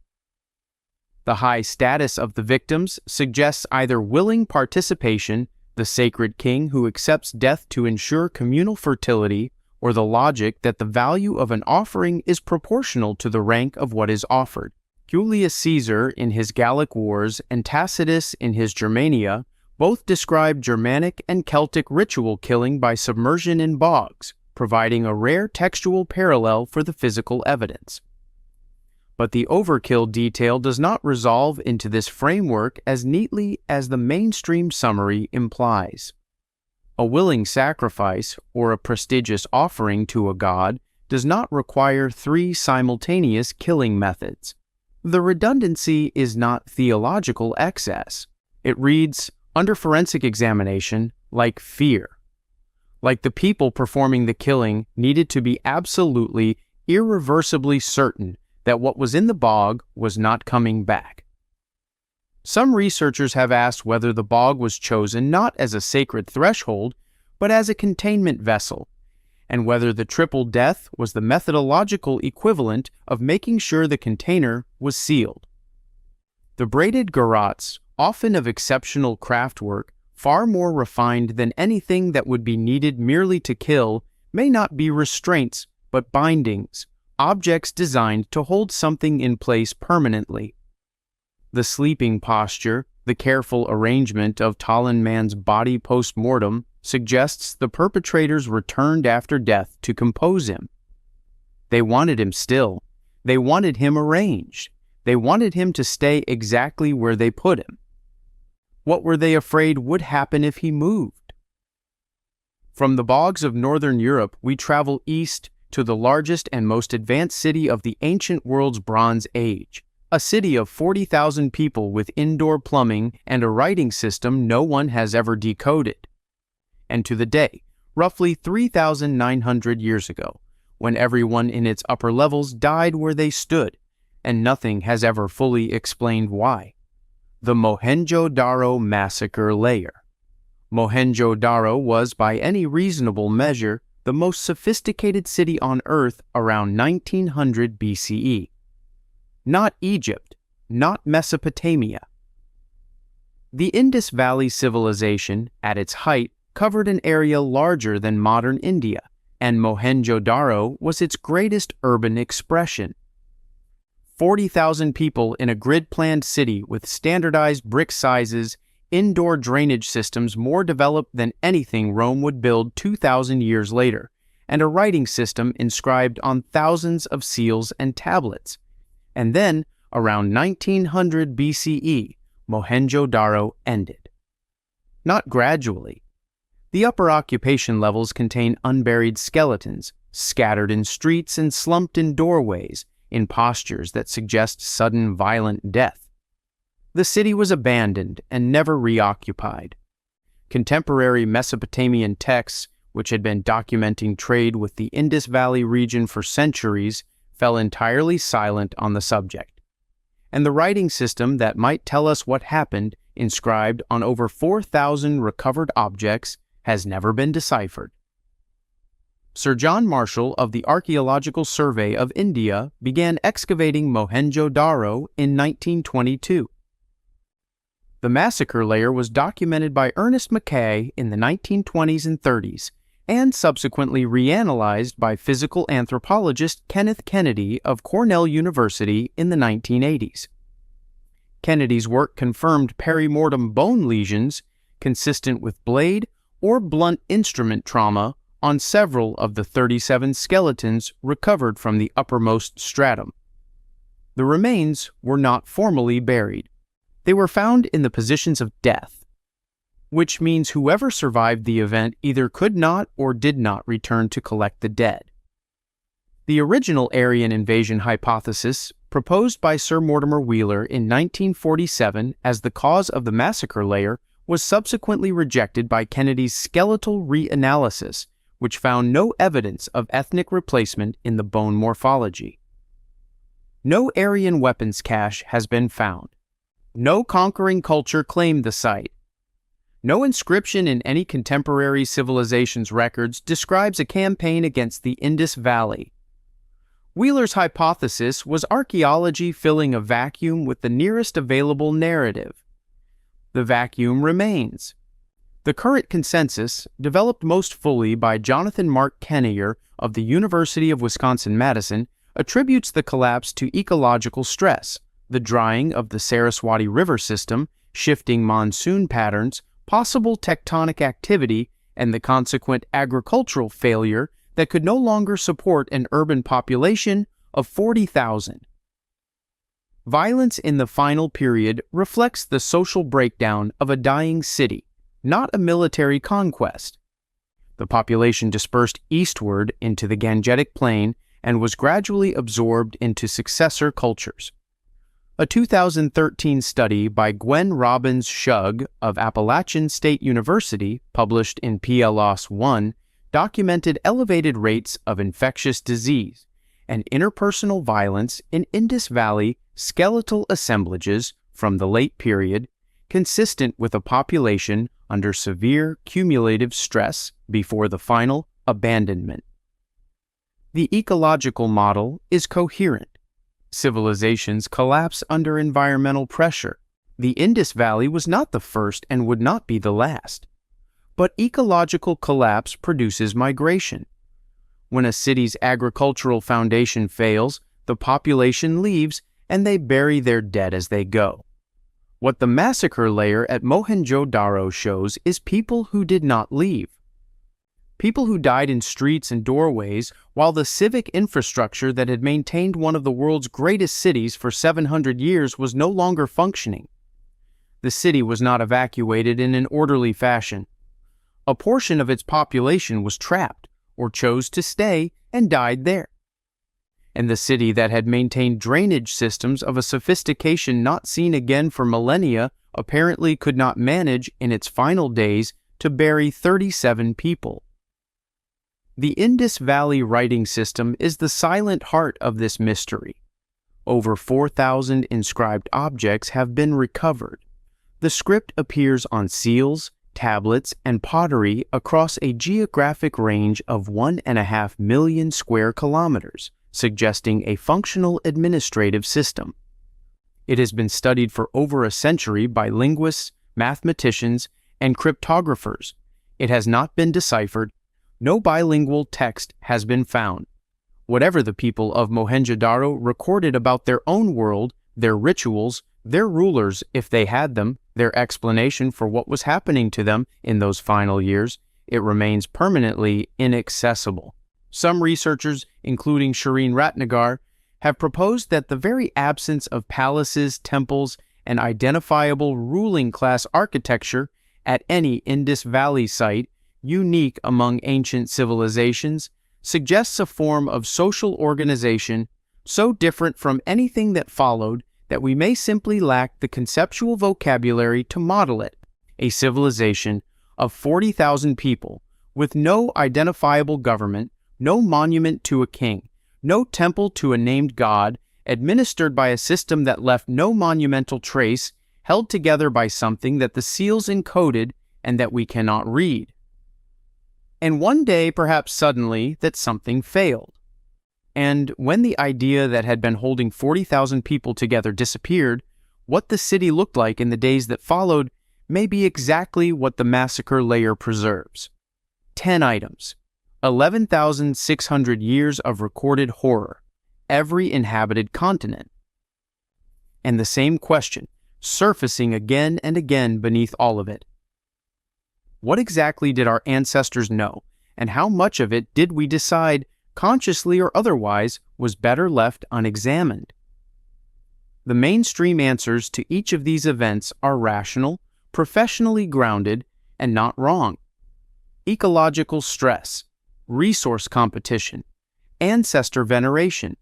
The high status of the victims suggests either willing participation, the sacred king who accepts death to ensure communal fertility, or the logic that the value of an offering is proportional to the rank of what is offered. Julius Caesar in his Gallic Wars and Tacitus in his Germania both describe Germanic and Celtic ritual killing by submersion in bogs, providing a rare textual parallel for the physical evidence. But the overkill detail does not resolve into this framework as neatly as the mainstream summary implies. A willing sacrifice, or a prestigious offering to a god, does not require 3 simultaneous killing methods. The redundancy is not theological excess. It reads, under forensic examination, like fear. Like the people performing the killing needed to be absolutely, irreversibly certain that what was in the bog was not coming back. Some researchers have asked whether the bog was chosen not as a sacred threshold, but as a containment vessel, and whether the triple death was the methodological equivalent of making sure the container was sealed. The braided garrotes, often of exceptional craftwork, far more refined than anything that would be needed merely to kill, may not be restraints, but bindings, objects designed to hold something in place permanently. The sleeping posture, the careful arrangement of Talon Man's body post-mortem, suggests the perpetrators returned after death to compose him. They wanted him still. They wanted him arranged. They wanted him to stay exactly where they put him. What were they afraid would happen if he moved? From the bogs of northern Europe, we travel east to the largest and most advanced city of the ancient world's Bronze Age, a city of 40,000 people with indoor plumbing and a writing system no one has ever decoded. And to the day, roughly 3,900 years ago, when everyone in its upper levels died where they stood, and nothing has ever fully explained why. The Mohenjo-Daro massacre layer. Mohenjo-Daro was, by any reasonable measure, the most sophisticated city on Earth around 1900 BCE. Not Egypt, not Mesopotamia. The Indus Valley civilization, at its height, covered an area larger than modern India, and Mohenjo-Daro was its greatest urban expression. 40,000 people in a grid-planned city with standardized brick sizes, indoor drainage systems more developed than anything Rome would build 2,000 years later, and a writing system inscribed on thousands of seals and tablets. And then, around 1900 BCE, Mohenjo-Daro ended. Not gradually. The upper occupation levels contain unburied skeletons, scattered in streets and slumped in doorways, in postures that suggest sudden violent death. The city was abandoned and never reoccupied. Contemporary Mesopotamian texts, which had been documenting trade with the Indus Valley region for centuries, fell entirely silent on the subject. And the writing system that might tell us what happened, inscribed on over 4,000 recovered objects, has never been deciphered. Sir John Marshall of the Archaeological Survey of India began excavating Mohenjo-Daro in 1922. The massacre layer was documented by Ernest Mackay in the 1920s and 30s, and subsequently reanalyzed by physical anthropologist Kenneth Kennedy of Cornell University in the 1980s. Kennedy's work confirmed perimortem bone lesions consistent with blade or blunt instrument trauma on several of the 37 skeletons recovered from the uppermost stratum. The remains were not formally buried. They were found in the positions of death, which means whoever survived the event either could not or did not return to collect the dead. The original Aryan invasion hypothesis, proposed by Sir Mortimer Wheeler in 1947 as the cause of the massacre layer, was subsequently rejected by Kennedy's skeletal reanalysis, which found no evidence of ethnic replacement in the bone morphology. No Aryan weapons cache has been found. No conquering culture claimed the site. No inscription in any contemporary civilization's records describes a campaign against the Indus Valley. Wheeler's hypothesis was archaeology filling a vacuum with the nearest available narrative. The vacuum remains. The current consensus, developed most fully by Jonathan Mark Kennier of the University of Wisconsin-Madison, attributes the collapse to ecological stress, the drying of the Saraswati River system, shifting monsoon patterns, possible tectonic activity, and the consequent agricultural failure that could no longer support an urban population of 40,000. Violence in the final period reflects the social breakdown of a dying city, not a military conquest. The population dispersed eastward into the Gangetic Plain and was gradually absorbed into successor cultures. A 2013 study by Gwen Robbins-Shug of Appalachian State University, published in PLOS 1, documented elevated rates of infectious disease and interpersonal violence in Indus Valley skeletal assemblages from the late period, consistent with a population under severe cumulative stress before the final abandonment. The ecological model is coherent. Civilizations collapse under environmental pressure. The Indus Valley was not the first and would not be the last. But ecological collapse produces migration. When a city's agricultural foundation fails, the population leaves and they bury their dead as they go. What the massacre layer at Mohenjo-Daro shows is people who did not leave. People who died in streets and doorways while the civic infrastructure that had maintained one of the world's greatest cities for 700 years was no longer functioning. The city was not evacuated in an orderly fashion. A portion of its population was trapped or chose to stay and died there. And the city that had maintained drainage systems of a sophistication not seen again for millennia apparently could not manage in its final days to bury 37 people. The Indus Valley writing system is the silent heart of this mystery. Over 4,000 inscribed objects have been recovered. The script appears on seals, tablets, and pottery across a geographic range of 1.5 million square kilometers, suggesting a functional administrative system. It has been studied for over a century by linguists, mathematicians, and cryptographers. It has not been deciphered. No bilingual text has been found. Whatever the people of Mohenjo-Daro recorded about their own world, their rituals, their rulers, if they had them, their explanation for what was happening to them in those final years, it remains permanently inaccessible. Some researchers, including Shireen Ratnagar, have proposed that the very absence of palaces, temples, and identifiable ruling class architecture at any Indus Valley site, unique among ancient civilizations, suggests a form of social organization so different from anything that followed that we may simply lack the conceptual vocabulary to model it. A civilization of 40,000 people with no identifiable government, no monument to a king, no temple to a named god, administered by a system that left no monumental trace, held together by something that the seals encoded and that we cannot read. And one day, perhaps suddenly, that something failed. And when the idea that had been holding 40,000 people together disappeared, what the city looked like in the days that followed may be exactly what the massacre layer preserves. 10 items, 11,600 years of recorded horror, every inhabited continent. And the same question, surfacing again and again beneath all of it. What exactly did our ancestors know, and how much of it did we decide, consciously or otherwise, was better left unexamined? The mainstream answers to each of these events are rational, professionally grounded, and not wrong. Ecological stress, resource competition, ancestor veneration,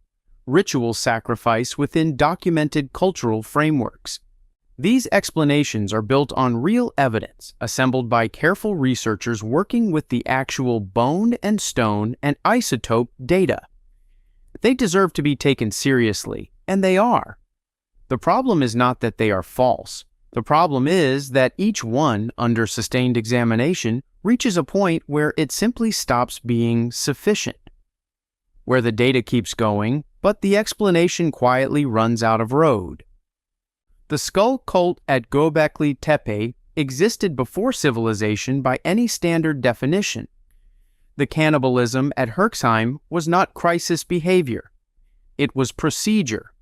ritual sacrifice within documented cultural frameworks. These explanations are built on real evidence assembled by careful researchers working with the actual bone and stone and isotope data. They deserve to be taken seriously, and they are. The problem is not that they are false. The problem is that each one, under sustained examination, reaches a point where it simply stops being sufficient, where the data keeps going, but the explanation quietly runs out of road. The skull cult at Göbekli Tepe existed before civilization by any standard definition. The cannibalism at Herxheim was not crisis behavior. It was procedure.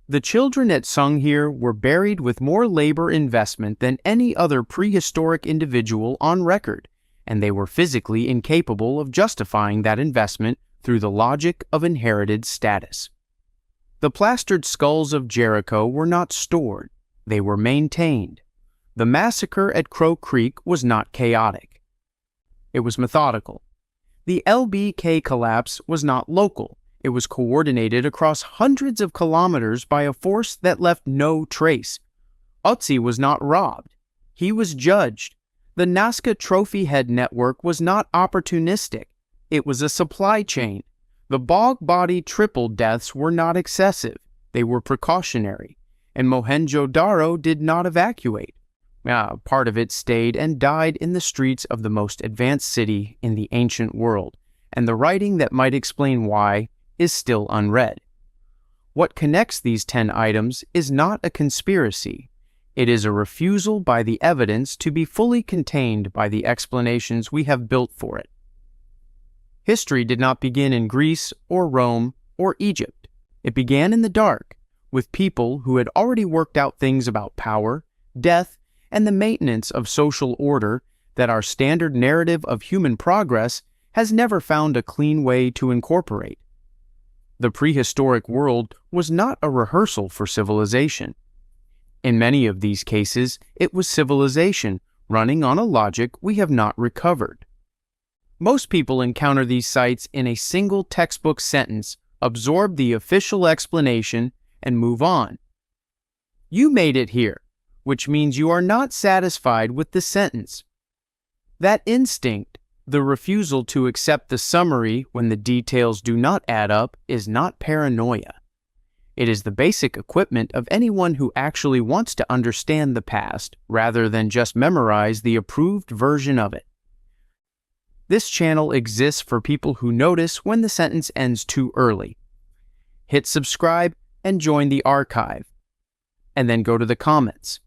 The children at Sunghir were buried with more labor investment than any other prehistoric individual on record, and they were physically incapable of justifying that investment through the logic of inherited status. The plastered skulls of Jericho were not stored, they were maintained. The massacre at Crow Creek was not chaotic. It was methodical. The LBK collapse was not local. It was coordinated across hundreds of kilometers by a force that left no trace. Ötzi was not robbed. He was judged. The Nazca trophy head network was not opportunistic. It was a supply chain. The bog body triple deaths were not excessive. They were precautionary. And Mohenjo-Daro did not evacuate. Part of it stayed and died in the streets of the most advanced city in the ancient world, and the writing that might explain why is still unread. What connects these 10 items is not a conspiracy. It is a refusal by the evidence to be fully contained by the explanations we have built for it. History did not begin in Greece or Rome or Egypt. It began in the dark, with people who had already worked out things about power, death, and the maintenance of social order that our standard narrative of human progress has never found a clean way to incorporate. The prehistoric world was not a rehearsal for civilization. In many of these cases, it was civilization running on a logic we have not recovered. Most people encounter these sites in a single textbook sentence, absorb the official explanation, and move on. You made it here, which means you are not satisfied with the sentence. That instinct, the refusal to accept the summary when the details do not add up, is not paranoia. It is the basic equipment of anyone who actually wants to understand the past rather than just memorize the approved version of it. This channel exists for people who notice when the sentence ends too early. Hit subscribe and join the archive. And then go to the comments.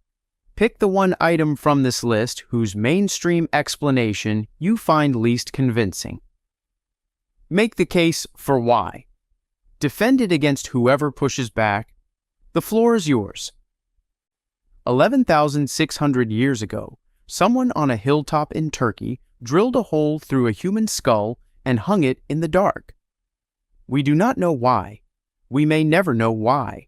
Pick the one item from this list whose mainstream explanation you find least convincing. Make the case for why. Defend it against whoever pushes back. The floor is yours. 11,600 years ago, someone on a hilltop in Turkey drilled a hole through a human skull and hung it in the dark. We do not know why. We may never know why.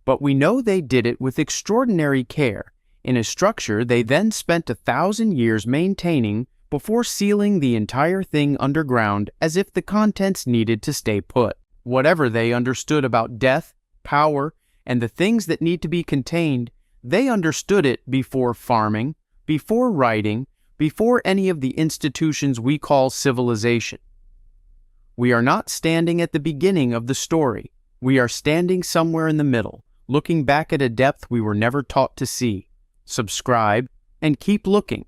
But we know they did it with extraordinary care, in a structure they then spent 1,000 years maintaining before sealing the entire thing underground as if the contents needed to stay put. Whatever they understood about death, power, and the things that need to be contained, they understood it before farming, before writing, before any of the institutions we call civilization. We are not standing at the beginning of the story. We are standing somewhere in the middle, looking back at a depth we were never taught to see. Subscribe and keep looking.